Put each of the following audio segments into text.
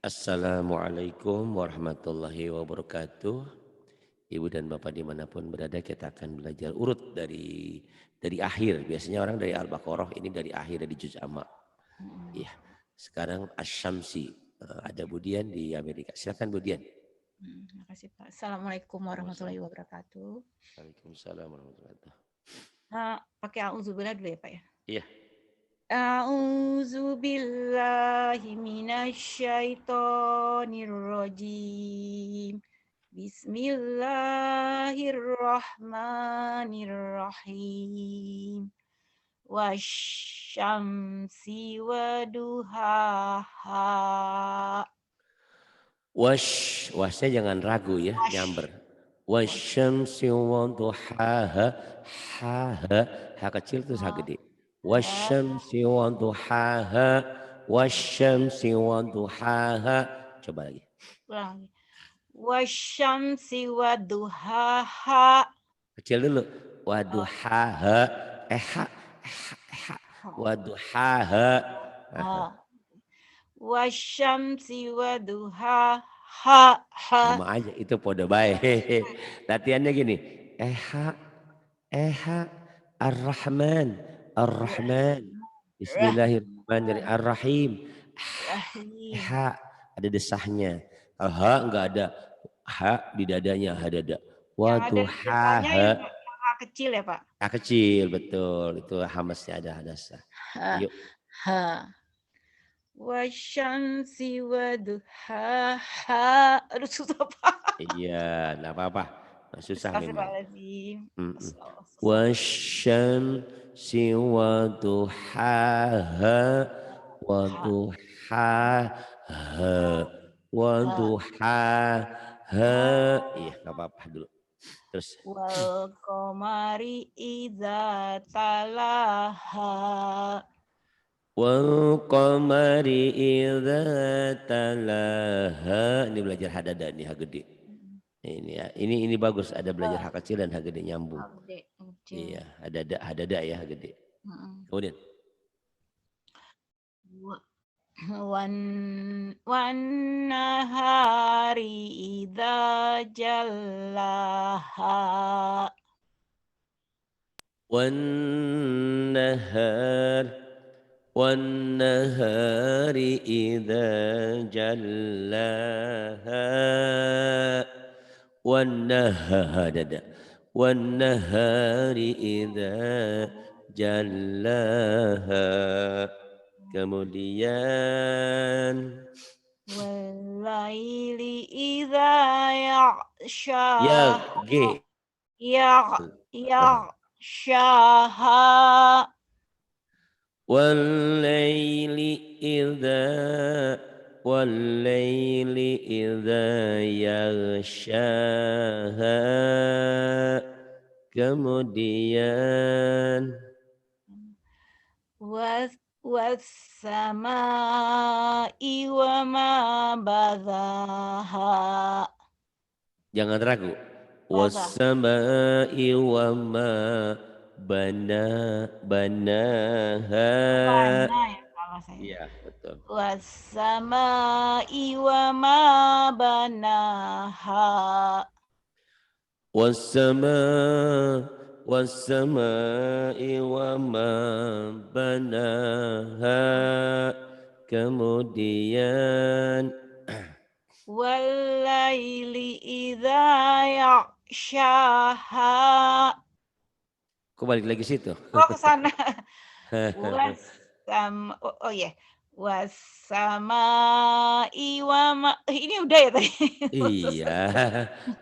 Assalamualaikum warahmatullahi wabarakatuh. Ibu dan Bapak dimanapun berada, kita akan belajar urut dari akhir. Biasanya orang dari Al-Baqarah, ini dari akhir, dari juz amma. Mm, Iya. Sekarang Asy-Syamsi. Ada Budian di Amerika. Silakan Budian. Terima kasih Pak. Assalamualaikum warahmatullahi Waalaikumsalam wabarakatuh. warahmatullahi wabarakatuh. Pakai auzubillah dulu ya Pak ya. Iya. A'udzubillahi minasyaitonirrajim. Bismillahirrahmanirrahim. Wasyamsi waduhaha. Wasnya jangan ragu ya, nyamber. Wasyamsi wa duhaha. Ha kecil terus ha gede. Wasyamsi wa duhaha. Wasyamsi wa duhaha. Coba lagi. Ulang. Wasyamsi waduhaha. Kecil dulu. Waduhaha. Ha. Waduhaha. Wasyamsi waduhaha. Sama aja itu podo baik. Latihannya gini. Eha Ar-Rahman. Ar-Rahman. Bismillahirrahmanirrahim. Rahim. Ha ada desahnya. Kalau ha enggak ada ha di dadanya hadada. Yang ada Waduh di desanya ha. yang A kecil ya Pak? Ha kecil betul. Itu hamasnya ada hadasa. Ha. Yuk. Ha. Wasyamsi waduhaha. Aduh susah Pak. Iya, enggak apa-apa. Nah, susah memang. Astagfirullahaladzim. Wasyamsi waduhaha. Waduhaha. Waduhaha. Iya, enggak apa-apa dulu. Terus. Wal qamari idza talaha. Wal qamari idza talaha. Ini belajar hadada nih, ha gede. Ini ya, ini bagus, ada belajar ha kecil dan ha gede nyambung. Iya, hadada ya, ha gede. Kemudian Wan nahari idza jallaha. wan nahar wan nahari idza jallaha wan nahadada wan nahari idza jallaha. Kemudian Walaili idza yaghsha. ya G. Yaghshaha. Wal-laili idza yaghshaha. Kemudian Was-samai wa ma badaha. jangan ragu. Baga. Was-sama'i wa ma banaha. Bana ya salah saya. Iya, betul. Was-samai wa ma banaha. Was-sama'i wa ma banaha. Kemudian Walaili idza yaghshaha. kok balik lagi situ? Oh ke sana. Oh ya. Wassamai wa ma. Ini udah ya tadi. Iya,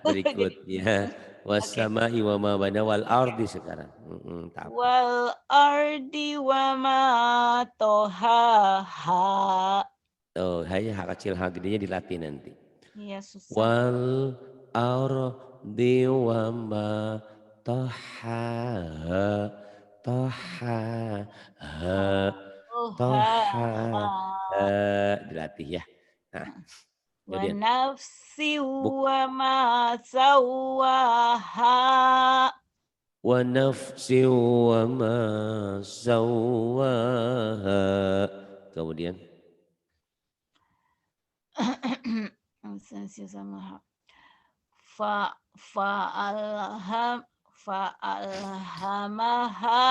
berikutnya was-sama'i wa ma bana wal ardi sekarang. Tak apa. Wal ardi wa ma tohaha. Oh, hanya hak kecil hak gedenya dilatih nanti. Iya susah. Wal ardi wa ma tohaha. Tohaha. Tohaha. Dilatih ya. Nah, Wa kemudian nafsi wa ma sawaha. wa nafsi wa ma sawaha. Kemudian sama fa'alham fa'alhamaha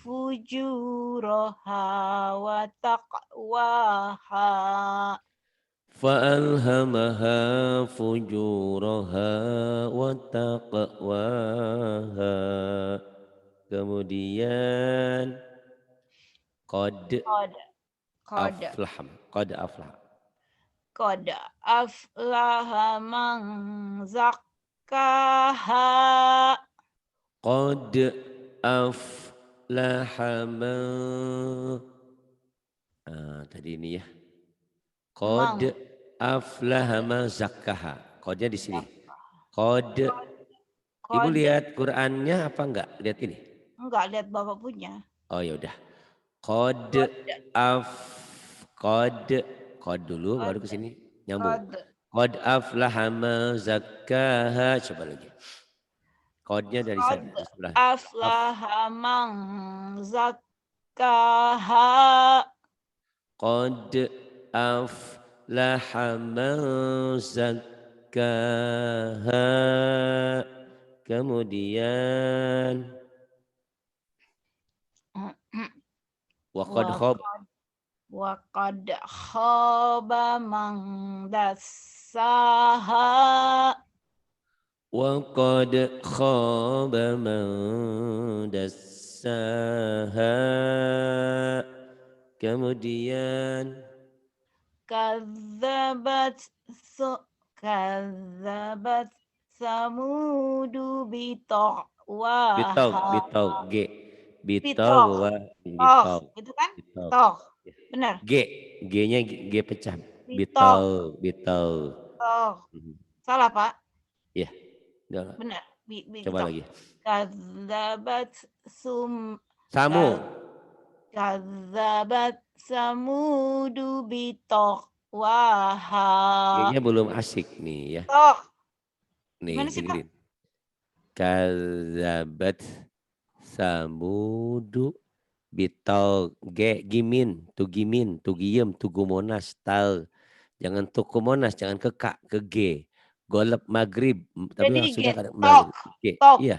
fujuraha wa taqwaha. فألهمها فجورها وتقواها. Kemudian qad Qad qad aflah. Qad aflah. qad aflaha man zakkaha. Qad aflaha man. Tadi ini ya. Qad Mang aflaha man zakkaha. Qadnya di sini. Qad. Ibu qad lihat Qur'annya apa enggak? Lihat ini. enggak lihat Bapak punya. Oh ya udah. Qad Qad af qad qad dulu qad baru ke sini nyambung. qad Qad aflaha man zakkaha. Coba lagi. Qadnya dari qad sana di sebelah. aflaha man zakkaha. Qad aflaha man zakkaha. Kemudian wa qad wa khab. wa qad khaba man dassaha. Wa qad khaba man dassaha. Kemudian Kadzabat kadzabat samudu bitog bitaqwaha. bitog g bitog Bitoh, wa toh, bitog gitu kan? bitog Toh, benar. g g-nya g pecah Bitoh, bitog bitog. toh. Salah Pak, Ya udah benar. coba Bitoh. lagi Kadzabat sum samu kad- kadzabat samudu bitaqwaha. g-nya belum asik nih ya Toh, nih gimana sih Pak? dengerin kazabat samudu bitog g gimin tu giem tu gumonas tal jangan tu kumonas jangan ke kak ke g golep maghrib tapi Jadi yang sudah kadang tok, maghrib g tok, iya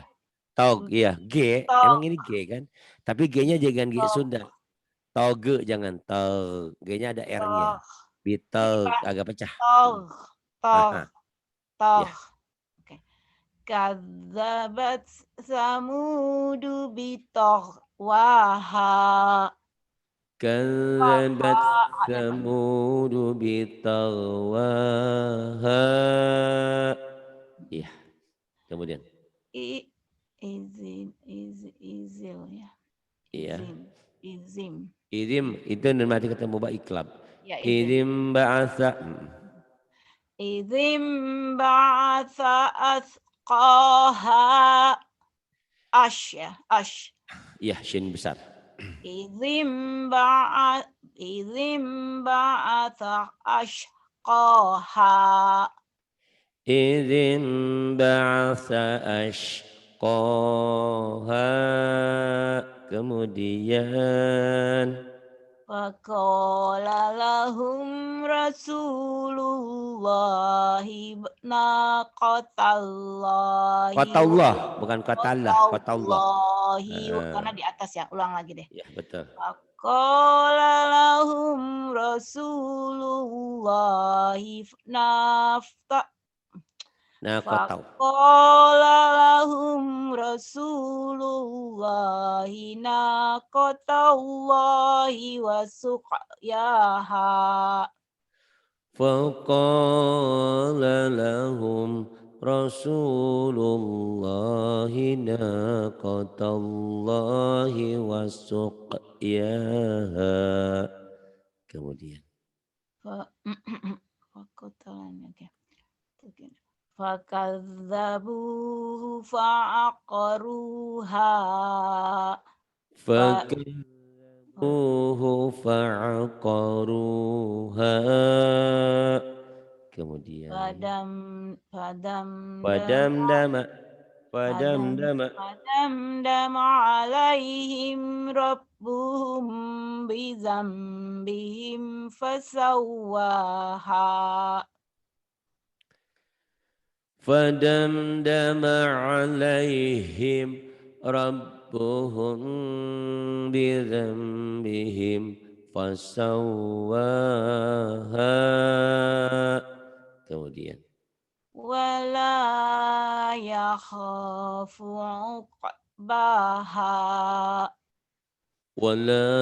tog iya g emang tok, ini g kan tapi g-nya jangan g tok, Sunda toge jangan tog g-nya ada r-nya tok. Ini bitog Pak, agak pecah tok, tok, Aha, tok. ya Oke. Kadzabat samudu bitaqwaha. kadzabat Ada Pak. samudu bitagwaha iya kemudian I, izil ya. iya Izim. idim itu nanti ketemu ba iklab Ya, izim. idim ba'asa Izim ba'atha athqaha. Ash ya, ash. iya shin besar Izim ba'atha ashqaha. idim ba'asa ashqaha kemudian Faqala lahum Rasulullahi naqatallahi wa qatallah bukan qatallah qatallah karena di atas ya, ulang lagi deh. ya betul Faqala lahum Rasulullahi nah qatal Faqala lahum Rasulullahi naqatallahi wa suqyaha. فقال لهم رسول الله ناقة الله وسقياها kemudian Faqatalan oke. Fakadzabuhu fa'aqaruha. فكذبوه فعقروها kemudian Padam padam فدمدم فدمدم padam alaihim rabbuhum bizambihim fasawwaha. فدمدم عليهم ربهم بذنبهم فسواها. Kemudian ولا يخاف عقباها ولا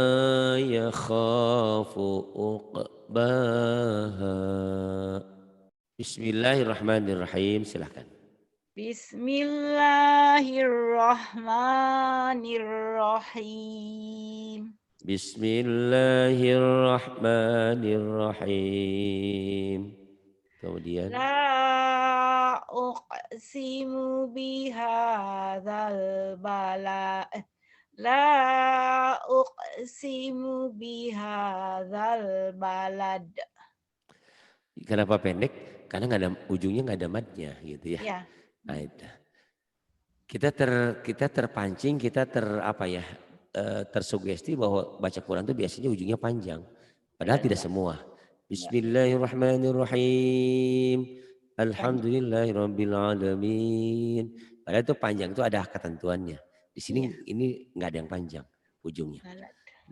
يخاف عقباها. Bismillahirrahmanirrahim. Silahkan. Bismillahirrahmanirrahim. Bismillahirrahmanirrahim. Kemudian La uqsimu bihadzal balad. La uqsimu bihadzal balad. kenapa pendek? Karena nggak ada ujungnya, nggak ada madnya gitu ya. Ya. Nah, itu. Kita terpancing, tersugesti bahwa baca Quran itu biasanya ujungnya panjang. Padahal tidak semua. Bismillahirrahmanirrahim. Alhamdulillahirrabbilalamin. Padahal itu panjang, itu ada ketentuannya. Di sini ini nggak ada yang panjang ujungnya.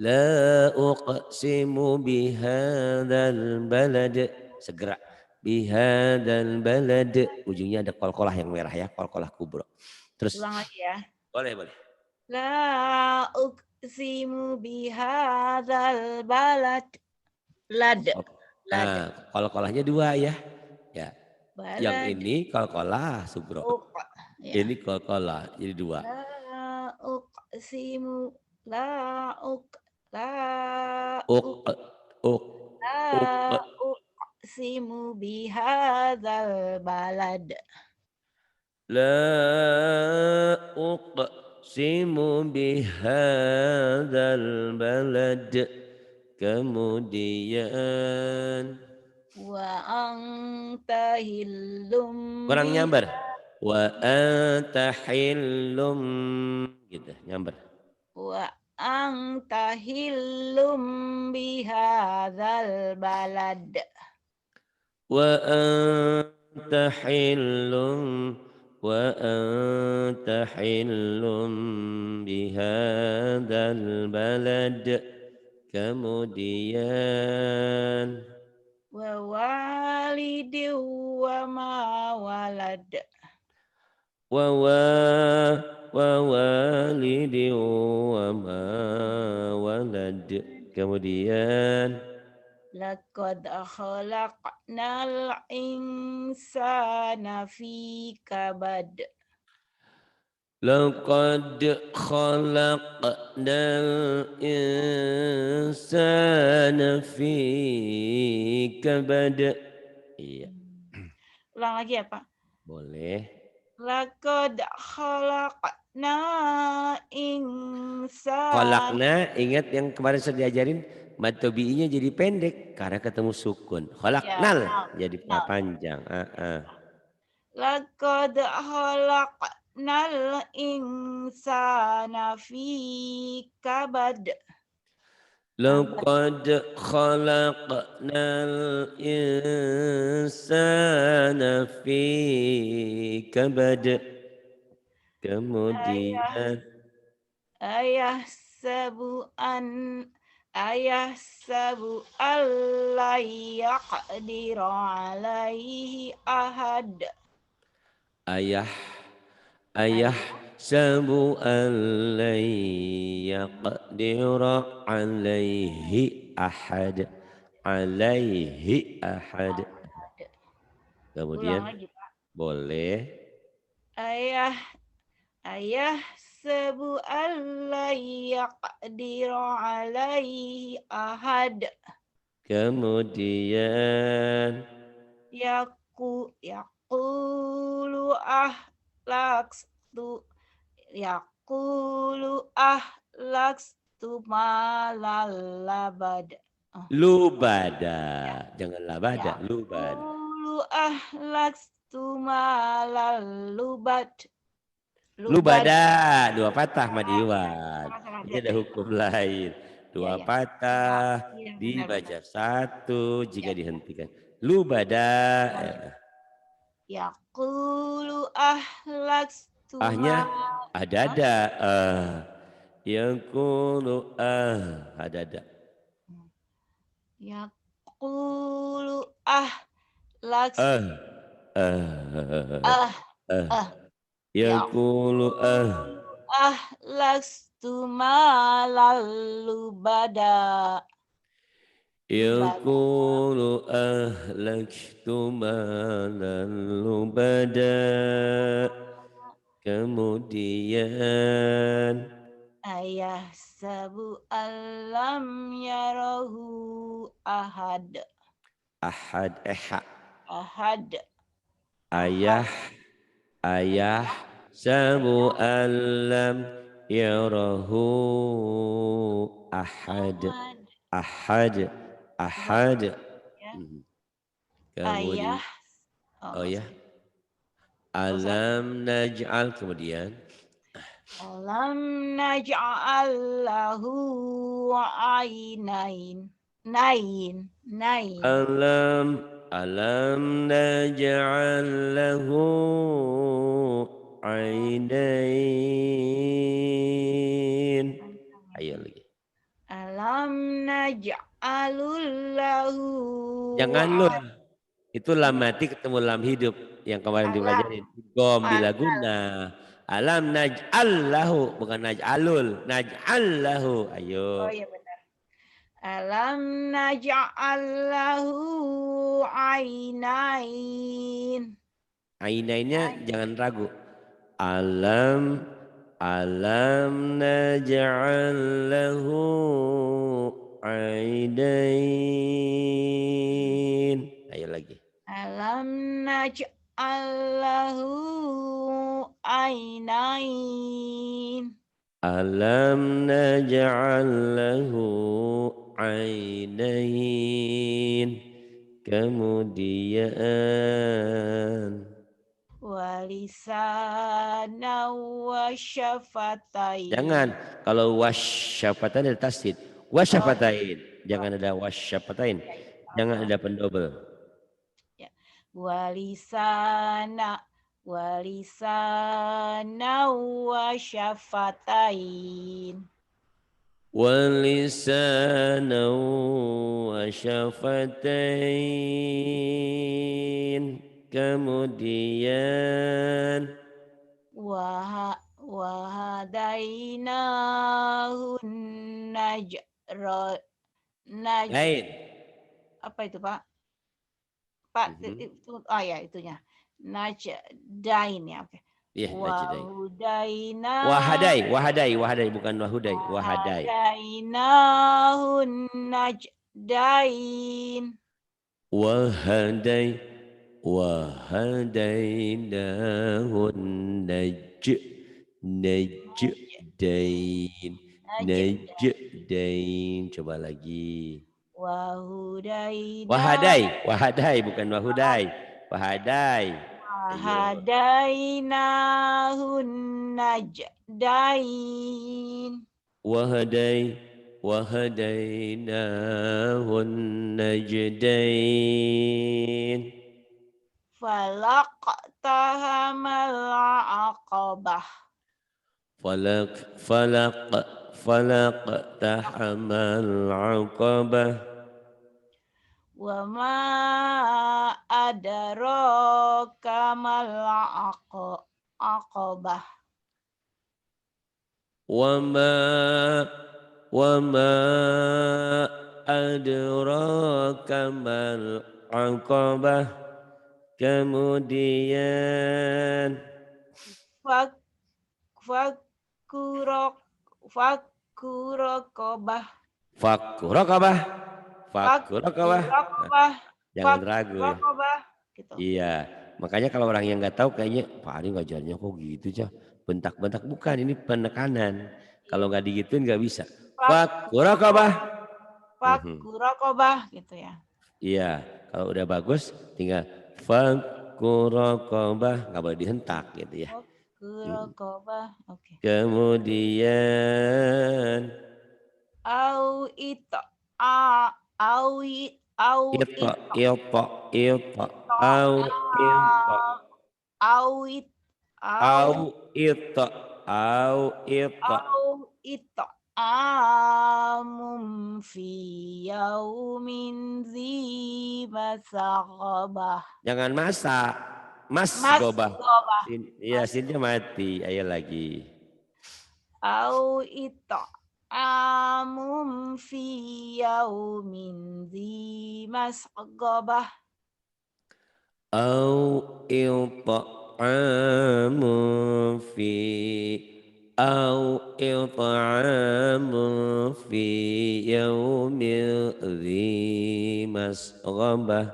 La uqsimu bihadzal balad. Segera. Bihadzal balad. Ujungnya ada qalqalah yang merah ya, qalqalah kubra. Terus ulang lagi ya. Boleh. La uqsimu bihadzal balad. Lad. Nah, qalqalahnya 2 ya. Ya. Balad. Yang ini qalqalah subro. Ya. Ini qalqalah jadi 2. La uqsimu la uqsimu bihadzal balad. La uqsimu bihadzal balad. Kemudian Wa anta hillum kurang nyamber. Wa anta hillum gitu, nyamber. Wa anta hillum bihadzal balad. Wa anta hillum bihadzal balad. Kemudian Wa walidi wa ma walad. wa walidi wa ma walad. Kemudian Laqad khalaqnal insana fi kabad. Laqad khalaqnal insana fi kabad. Iya. Ulang lagi ya Pak. Boleh. Laqad khalaqna insana. Khalaqna, ingat yang kemarin saya diajarin, mad tabi'inya jadi pendek karena ketemu sukun. Khalaqnal jadi panjang. Laqad khalaqnal insana fi kabad. Laqad khalaqnal insana fi kabad. Kemudian ayahsabu alla yaqdiru alaihi ahad. Ayah sabu alai yaqdiru alaihi ahad. Kemudian boleh. Ayahsabu alla yaqdiru alaihi ahad. Kemudian yaqulu ahlaktu malal labad. Lubada. Jangan labada, lubada. Yaqulu ahlaktu malal lubad. Lubada, 2 patah madiwan. Ini ada hukum lain. 2 patah dibaca 1 jika dihentikan. Lubada. Yaqulu ahlaktu Ahnya Hah? ada. Yaqulu ada. Yaqulu Ah, ahlaktu ah, ah ah. ah Yaqulu Yaqulu ahlaktu lubada. Lubada. Yaqulu ahlaktu malan lubada. Kemudian Ayah sabu alam yarahu ahad. ahad Ahad. Ahad. ayah ayah sabu alam yarahu ahad Ahad. ahad Coba ahad. ya. Mhm. Ayah. Kemudian Oh, oh nggak ya, usah. Nggak usah. alam naj'al, kemudian Alam naj'al lahu ainain. Nain. alam naj'al lahu ainain. Ayo lagi. Alam naj'alul lahu Jangan lu. Itu lam mati ketemu lam hidup yang kemarin alam. dipelajarin. Gom bila Alam. guna. Alam naj'al lahu, bukan naj'alul. Naj'al lahu. Oh Ayo. iya benar. Alam naj'al lahu ainain. Ainainnya jangan ragu. Alam naj'al lahu ainain. Ayo lagi. Alam naj'al lahu ainain. Alam naj'al lahu ainain. Kemudian Walisana wa syafatain. jangan, kalau wasyafatain ada tasdid. Wasyafatain, jangan ada wasyafatain. Jangan ada pendobel. Ya. Walisana wa syafatain. Walisana wa syafatain. Kemudian Wahadainahun najra. lain. Apa itu Pak? Pak, ya itunya. Najdain ya. Oke. Iya, najdain. Wahadai, bukan wahudai, wahadai. Wahadainahun najdain. Wahadainahun najdain. Coba lagi. Wahadai, bukan wahudai. Wahadai. Wahadainahun najdain. Wahadainahun najdain. Falaqtahamal aqabah. Falaqtahamal aqabah. Wa ma adraka mal aqabah. Wa ma adraka mal aqabah. Kemudian Fakurokobah. Jangan ragu ya. Gitu. Iya, makanya kalau orang yang nggak tahu kayaknya Pak Ari ngajarnya kok gitu aja, bentak-bentak, bukan, ini penekanan. Kalau nggak digituin nggak bisa. Fakurokobah Gitu ya. Iya, kalau udah bagus tinggal fakurokobah, nggak boleh dihentak gitu ya. Fakurokobah, oke. Kemudian Awit. Au ita. Au ita. Ito. Amum fi yaumin zi masaghabah. Jangan masak. Mas gobah. Masghabah. Iya, sinnya mati. Ayo lagi. Au ito. Amum fi yaumin zi masghabah. Au it'amun fi it'amun fi yaumil dhi masghabah.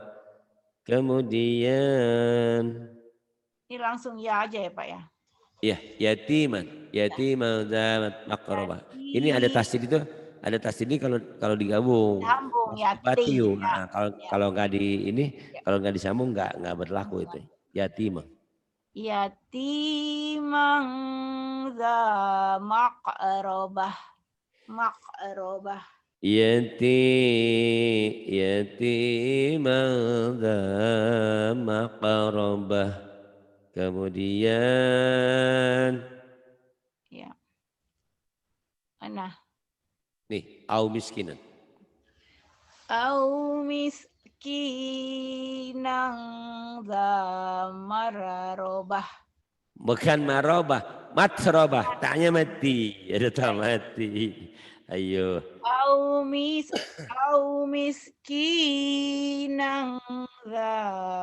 Kemudian Ini langsung ya aja ya Pak ya. ya yatiman dzamat maqrabah. Ini ada Yati. tasdid itu, ada tasdid ini kalau digabung Sambung yati. wasifatiyu. Ya. Nah, kalau Ya. kalau nggak di ini, Ya. kalau nggak disambung nggak berlaku itu. Yatimah. Yatimang za maqrabah. Maqrabah. Yatiman dza maqrabah. Kemudian Ya. Mana? nih au miskinan. Au miskinang za mararobah. Bukan marobah, matrobah. Taknya mati. Ada tak mati. Ayo. Au miskinang za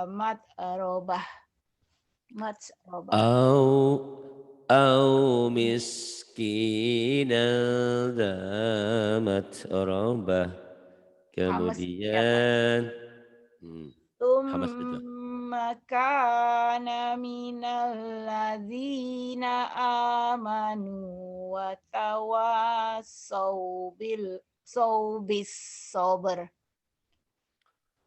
matrobah. Matrobah. Au miskinan dza matrobah. Hamas ya Pak. Kemudian Hamas betul. Tsumma kana minal ladzina amanu wa tawassaw bis sabr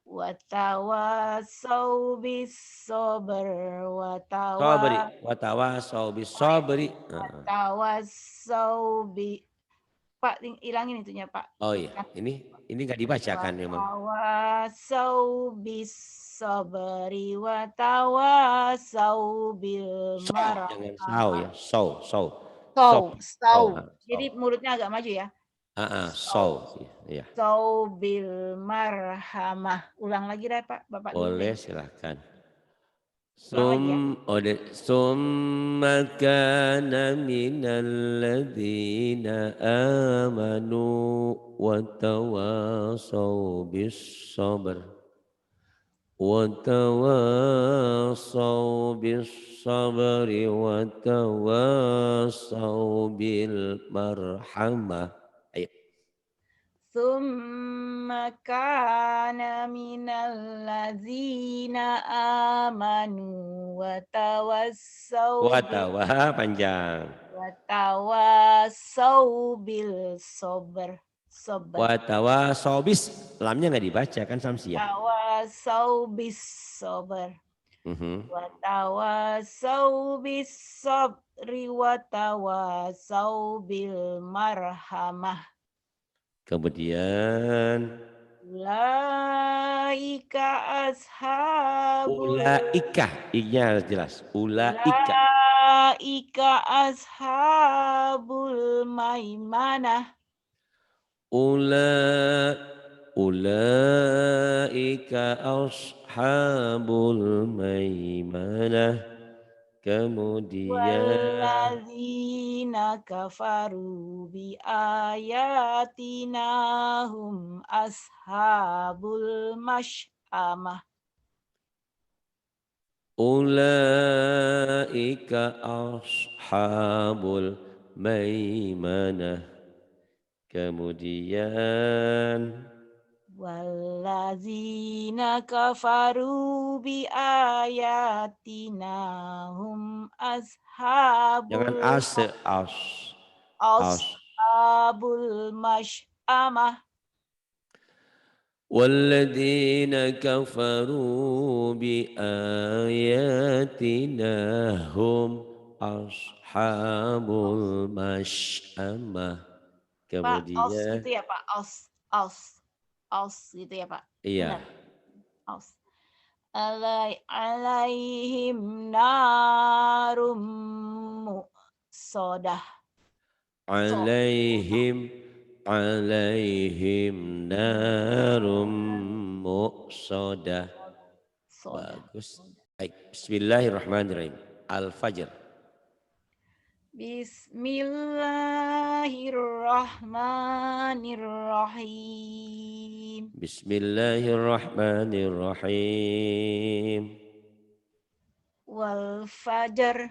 wa tawassaw bis sabr wa Sabri, watawasau bis sabri. tawassaw bi Pak hilangin itunya Pak. Oh iya, ini nggak dibacakan memang. Watawasau bis sabri watawasau bil marah. Jangan sau ya, sau. Jadi mulutnya agak maju ya. Sau. Ya. Sau bil marhamah. Ulang lagi deh Pak, Bapak dulu Boleh deh. silahkan. Ulang lagi ya. Summa kana minal ladzina amanu wa tawasau bis sabr. وتواصوا بالصبر وتواصوا بالمرحمة. Ayo. Tsumma kana minal ladzina amanu wa tawassaw Panjang. bil sabr. Watawasau bis, lamnya nggak dibaca kan samsiah. Tawassaw bis sabr. Watawassaw bis sabri watawassaw bil marhamah. Kemudian Ulaika ashabul Ulaika harus jelas. Ulaika ashabul maimanah. Ulaika ashabul maimanah. Kemudian Walladzina kafaru bi ayatina hum ashabul mash'amah. Ulaika ashabul maimanah. Kemudian Walladzina kafaru bi ayatina hum ashabul ashabul mash'amah. Walladzina kafaru bi ayatina hum ashabul mash'amah. Kemudian Pak, os gitu ya Pak, os gitu ya Pak. Iya. Benar. Os. alaihim narum muqsadah. Alaihim narum muqsadah. Bagus. Baik, bismillahirrahmanirrahim. Al-Fajr. Bismillahirrahmanirrahim. Bismillahirrahmanirrahim. Wal fajr.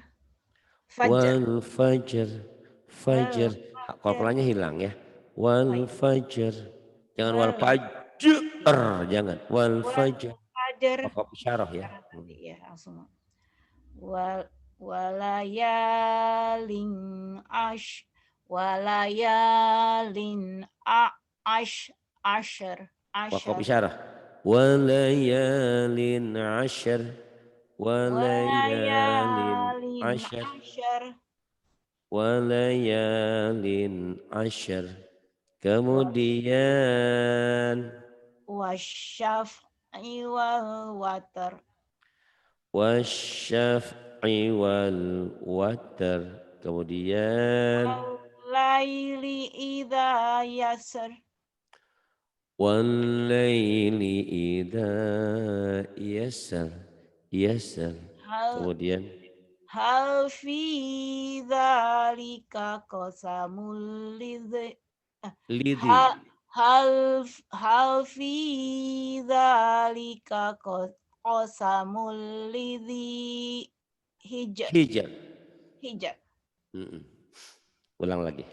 Wal fajr. Fajr. Kolkolanya hilang ya. Wal fajr. Jangan wal fajr. Jangan. Wal fajr. Pokok isyarah ya. Ya langsung. Walayalin ashar. Pokok isyarah. Walayalin ashar. Walayalin ashar. Walayalin ashar. Kemudian wasyaf'i wal watar. Wasyaf'i wal watar. Kemudian Walaili idza yasar. Walaili idza yasar. Kemudian hal fi dzalika qasamul lidzi. Hal fi dzalika qasamul lidzi hijr. Ulang lagi.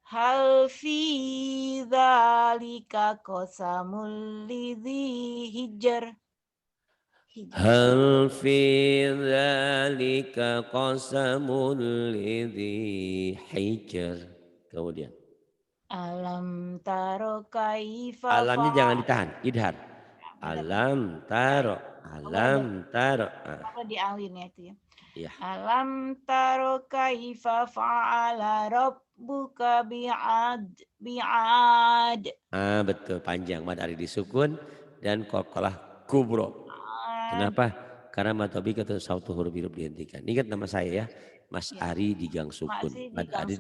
Hal fi dzalika qasamul lidzi hijr. Hal fi dzalika qasamul lidzi hijr. Kemudian alam taro kaifa. Alamnya jangan ditahan, idhar. Alam taro. Apa diawinnya itu ya? Iya. Alam taro kaifa fa'ala rabbuka bi'ad. Betul, panjang. Mad arid disukun dan qalqalah kubro. Kenapa? Karena matobi kata sautu huruf hidup dihentikan. Ingat nama saya ya, Mas Ari digang sukun. Mad Ari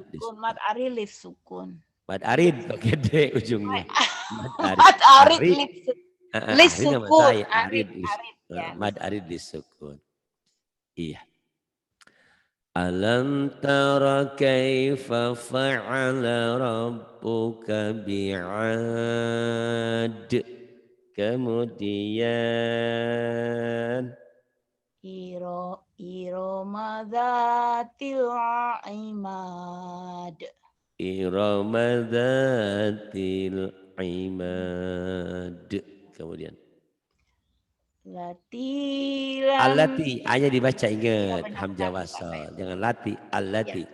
lif sukun. Mad arid pakai D ujungnya. Mad arid lif sukun. Mad arid disukun. Iya. Alam tara kaifa fa'ala rabbuka bi'ad. Kemudian Irama dzatil imad. Irama dzatil imad. Kemudian Allati, hanya dibaca, ingat hamzah wasal. Jangan lati, allati.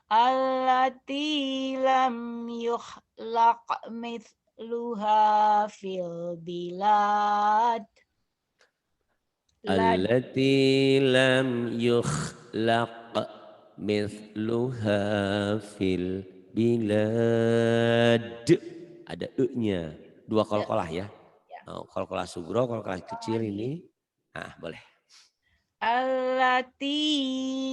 Allati lam yukhlaq mithluha fil bilad. Allati lam yukhlaq mithluha fil bilad. Ada e-nya. Dua qalqalah ya. Qalqalah sugro, qalqalah kecil ini. Boleh. Allati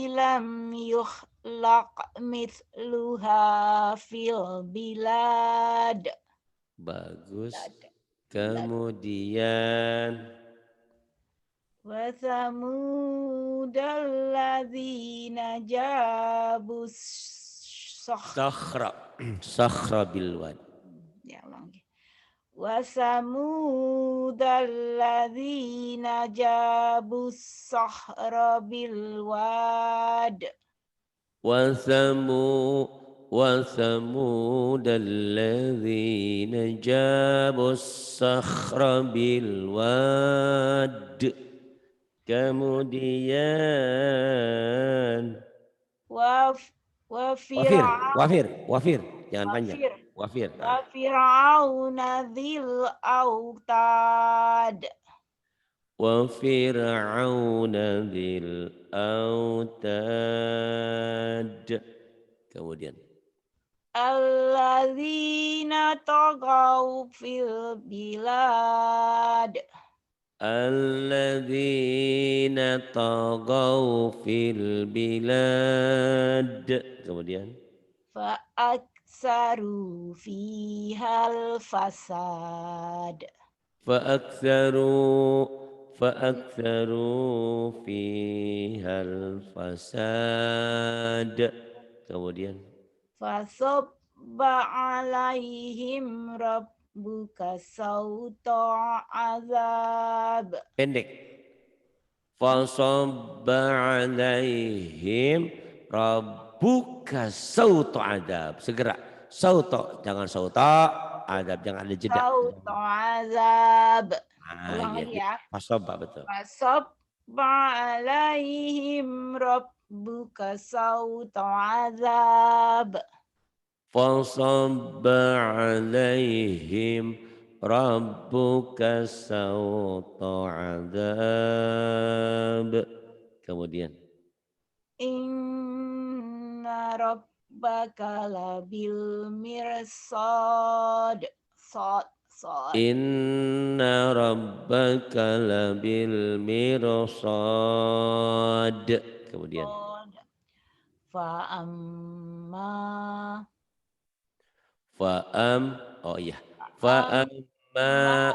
lam yukhlaq mithluha fil bilad. Bagus. Kemudian wa thamudal ladzina jabus sakhra bil wad. Ya ulang. Wa samudal ladzina jabus sakhra bil wad. Wa samudal ladzina jabus sakhra bil wad. Kemudian wafir, jangan panjang. Wafir. Wa fir'auna dzil autad. Wa fir'auna dzil autad. Kemudian alladzina tagaw fil bilad. Alladzina tagaw fil bilad. Kemudian Fa'aktsaru fihal fasad. فأكثروا فيها الفساد. Kemudian Fasabba alaihim rabbuka sauta azab. pendek. Fasabba alaihim rabbuka sautu adab. Segera. Sauto, jangan sauta. Adab, jangan ada jeda. Sauta azab. Ah, Ulang iya. lagi ya. Fasabba betul. Fasabba alaihim rabbuka sauta azab. Fasabba alaihim rabbuka sauta adab. Kemudian Inna rabbaka labil mirsad. Sod. inna rabbaka labil mirsad. Kemudian Sod. Fa'amma. fa'am, oh iya, Amma.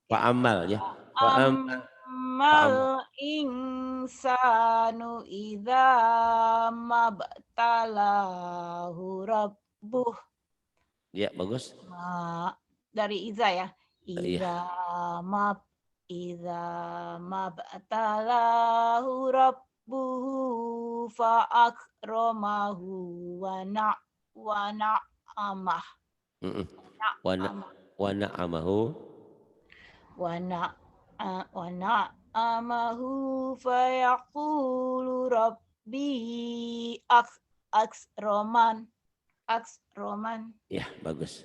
fa'amal ya, fa'amal fa'amal Ammal insanu idza mabtalahu rabbuh. ya bagus. Dari Iza ya. Iya. Iza mabtalahu rabbuhu fa'akramahu wa na'amah. Wa na'amahu Wa na'amahu fayaqulu rabbi aksroman. ya bagus.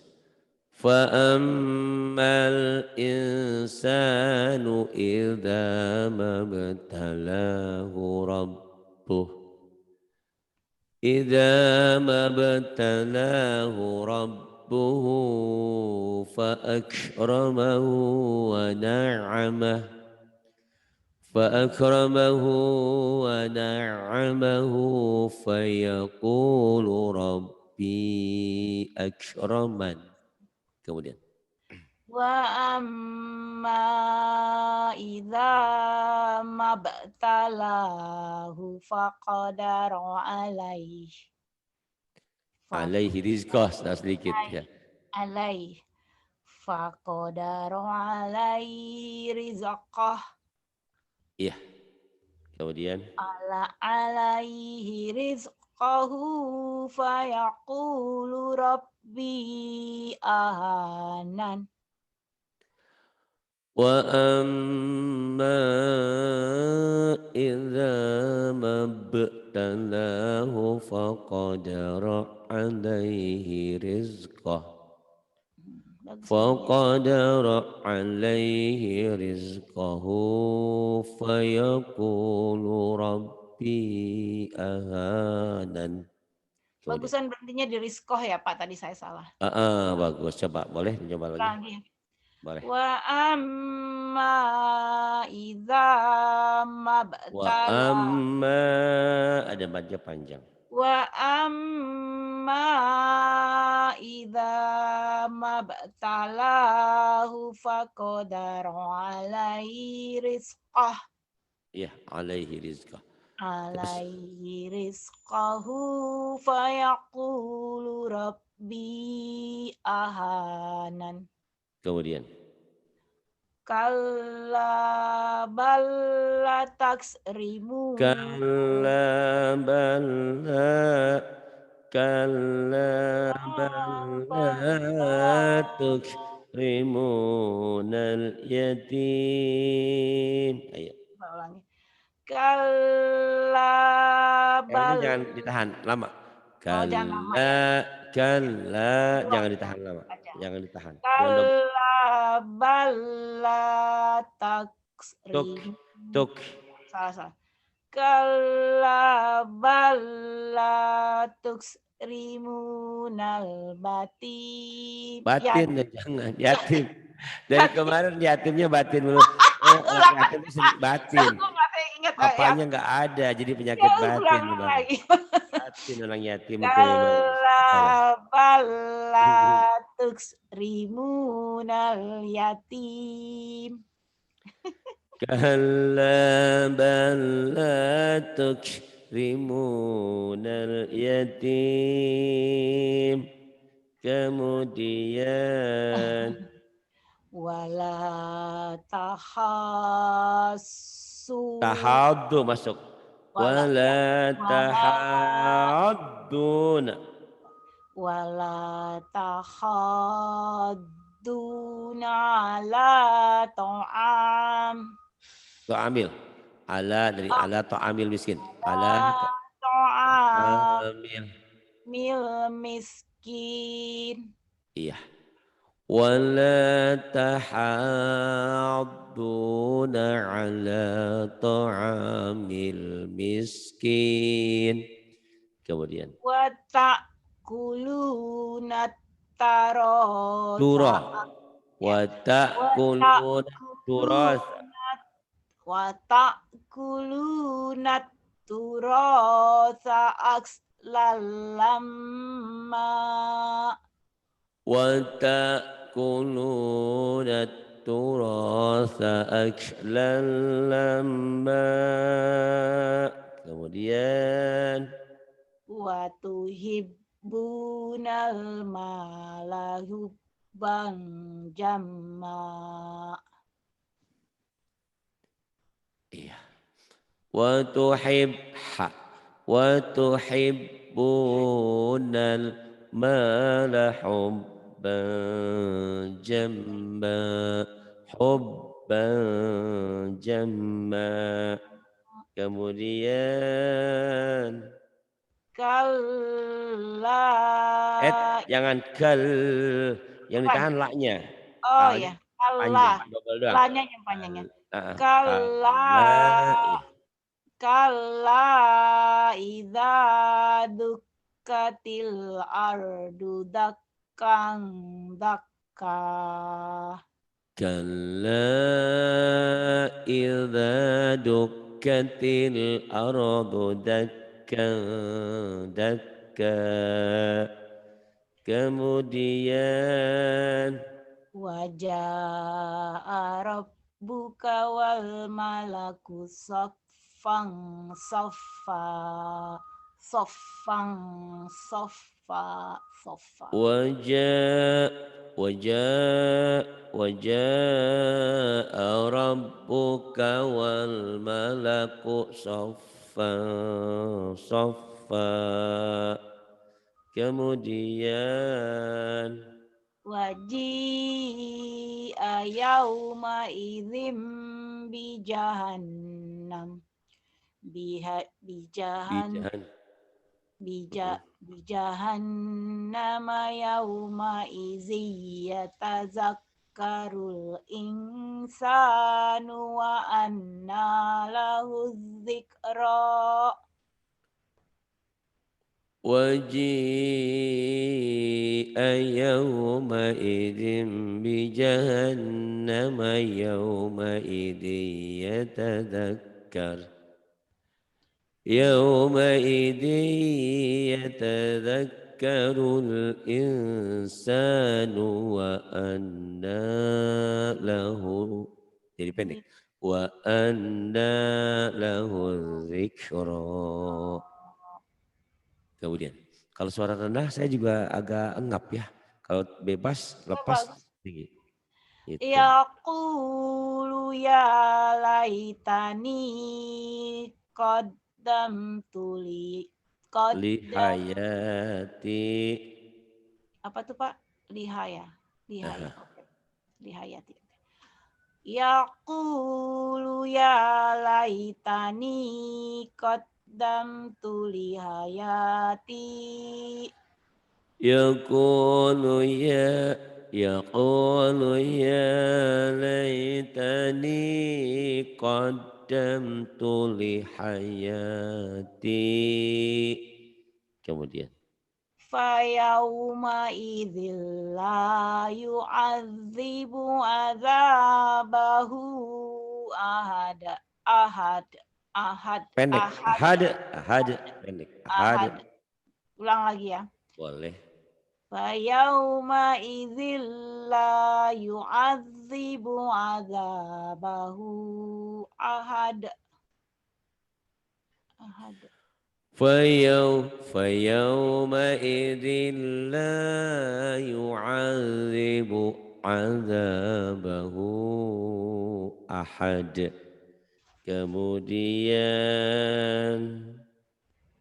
Fa'ammal insanu idza mabtalahu rabbuh fa'akramahu wa na'amahu fayaqulu rabbi akraman. Kemudian Wa amma idza mabtalahu faqadara alaihi rizqah sedikit ya. Alaih faqadara alaihi rizqah. Iya. Kemudian Alaihi rizqahu fayaqulu rabbi ahanan. wa amma idza mabtalahu faqadara alaihi rizqah fayaqulu rabbi ahanan. Bagusan berhentinya di rizqah ya Pak, tadi saya salah. Bagus, coba boleh dicoba lagi. Boleh. Wa amma idza mabtala. Ada baca panjang. Wa amma idza mabtalahu faqadara alaihi rizqah. Iya, alaihi rizqah. Alaihi rizqahu fayaqulu rabbi ahanan. Kemudian Kalla bal la taksrimun. Kalla bal la tukrimunal yatim. Ayo. Kalla bal. Jangan ditahan lama. Jangan lama ya. Jangan ditahan lama. Jangan ditahan. Kalla bal la taksrimun. Tuk. Salah. Kalla balla tuksrimunal batin. Batin ya, jangan yatim. Dari Yatim. kemarin yatimnya batin dulu. Orang Ulang yatim itu batin. aku masih ingat ya. Apanya nggak ada, jadi Ya penyakit batin ulang memang. lagi. Batin orang yatim itu memang masalah. Kalla balla tuksrimunal yatim. Kalla bal la tukrimunal yatim. Kemudian Wala tahassu tahaddu masuk. wala ya Wala wala tahadduna. wala tahadduna ala ta'am Ta'amil. Ala dari ala ta'amil miskin. Ala ta'am ta'amil. mil miskin. Iya. Wala tahadduna ala ta'amil miskin. Kemudian. Wa ta'kuluna tarasa. Turah. Wa ta'kuluna turasa. Wa ta'kuluna turasa lamma. Wa ta'kuluna turasa aklan lamma. Kemudian. Wa tuhibbunal mala hubban jamma. Iya. Wa tuhibbunal mala hubban jamma. Hubban jamma. Kemudian Kalla. Jangan kal, yang ditahan laknya. Oh ya, Panjang, kalla. double doang. Lanya yang panjangnya. Kalla, Kalla idza dukkatil ardu dakkan dakka. Kalla idza dukkatil ardu dakkan dakka. Kemudian Waja'a rabbuka wal malaku saffan saffa. Saffan saffa saffa. Waja'a rabbuka wal malaku saffan saffa. Kemudian Waji'a yauma idzim bi jahannam bijahannama yauma idzi yatazakkarul insanu wa anna lahu dzikra. وجيء يومئذ بجهنم يومئذ يتذكر الإنسان وأنى له jadi pendek وأنى له الذكرى. Kemudian kalau suara rendah saya juga agak engap ya. Kalau bebas lepas tinggi. Yaqulu ya laitani qaddamtu li hayati. Apa tuh Pak? Lihayati. Yaqulu ya laitani qaddamtu li hayati. Yaqulu ya laitani qaddamtu li hayati. Kemudian Fayauma idzil la yu'adzibu adzabahu ahad. pendek. Ahad. Pendek. Ahad. Ulang lagi ya. Boleh. Fayauma idzil la yu'adzibu adzabahu ahad. فيومئذ لا يعذب عذابه أحد. Kemudian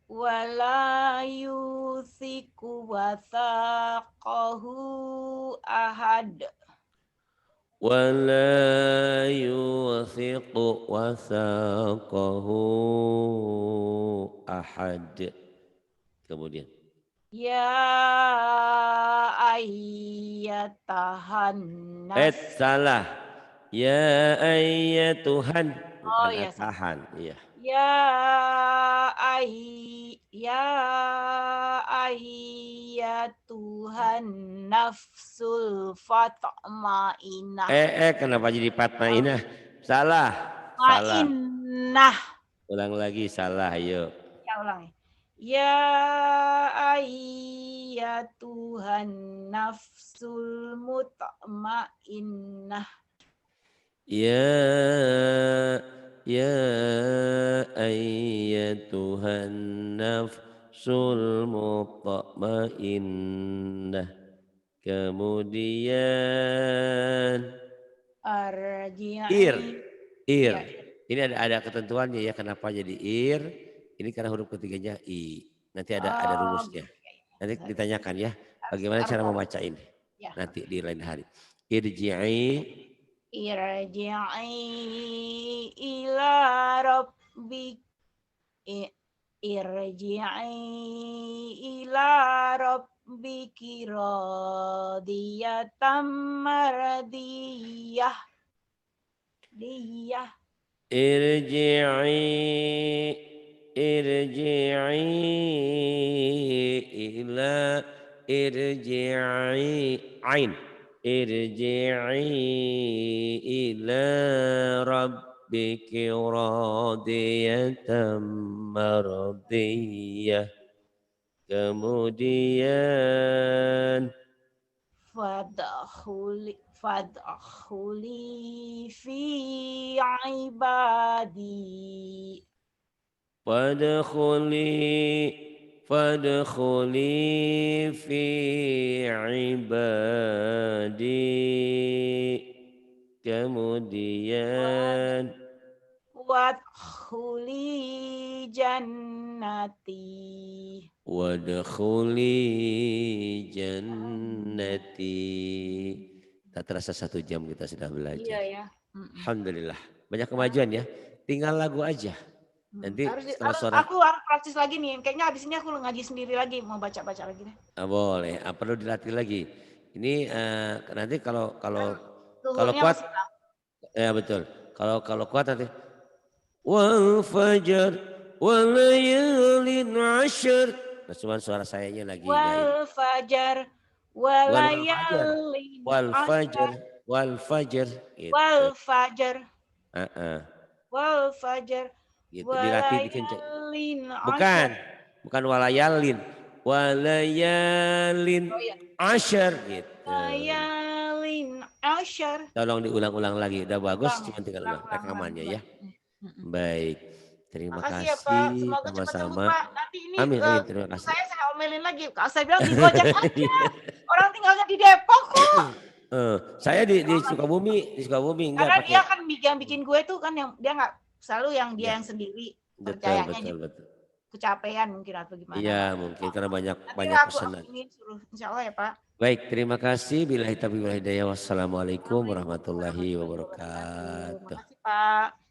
wala yuthiqu wathaqahu ahad. ولا يوثق وثاقه أحد. Kemudian Ya ayyatahan nas. salah. Ya ayyatuhan bukan ya atahan. Iya. Ya ayyatuhan nafsul fatma'inah. Kenapa jadi fatma'inah? Salah. Ma'inah. Ulang lagi, salah, ayo. Ya ulang. Ya ayyatuhan nafsul mutmainnah. Ya ayyatuhan nafsul mutmainnah. Kemudian ir. Ini ada ketentuannya ya, kenapa jadi ir? Ini karena huruf ketiganya i. Nanti ada rumusnya. Nanti ditanyakan ya, bagaimana cara membaca ini. Nanti di lain hari. Irji'i ila rabbik. Irji'i ila rabbiki radiyatan mardiyah. Irji'i ila rabbiki radiyatan mardiyah. Kemudian Fadkhuli fi ibadi. Fadkhuli fi ibadi. Kemudian wadkhuli jannati. Wadkhuli jannati. Tak terasa 1 jam kita sudah belajar. Iya ya. Alhamdulillah. Banyak kemajuan ya. Tinggal lagu aja. Nanti aku harus praktis lagi nih. Kayaknya habis ini aku ngaji sendiri lagi, mau baca-baca lagi deh. Boleh. Perlu dilatih lagi. Ini nanti kalau kuat. Ya betul. Kalau kuat nanti. Wal fajar wal layalin ashr. Nah, cuman suara sayanya lagi. Wal fajar wal layalin ashr. Wal fajar. Gitu. Wal fajar. Wal fajar. Gitu, dilatih dikenceng. Bukan walayalin. Walayalin ashr gitu. Walayalin ashr. Tolong diulang-ulang lagi. Udah bagus, cuma tinggal ulang rekamannya ya. Baik. Terima kasih ya, Pak. Semoga sama-sama. Nanti ini amin, terima kasih. Saya omelin lagi. Saya bilang di Gojek aja. Orang tinggalnya di Depok kok. Saya di Sukabumi, enggak karena dia kan yang bikin gue tuh kan yang dia nggak selalu yang dia yang sendiri. Betul. Kecapean mungkin atau gimana. Iya, mungkin karena banyak pesanan. Insya Allah ya, Pak. Baik, terima kasih. Billahi taufiq wal hidayah. Wassalamualaikum warahmatullahi wabarakatuh. Terima kasih, Pak.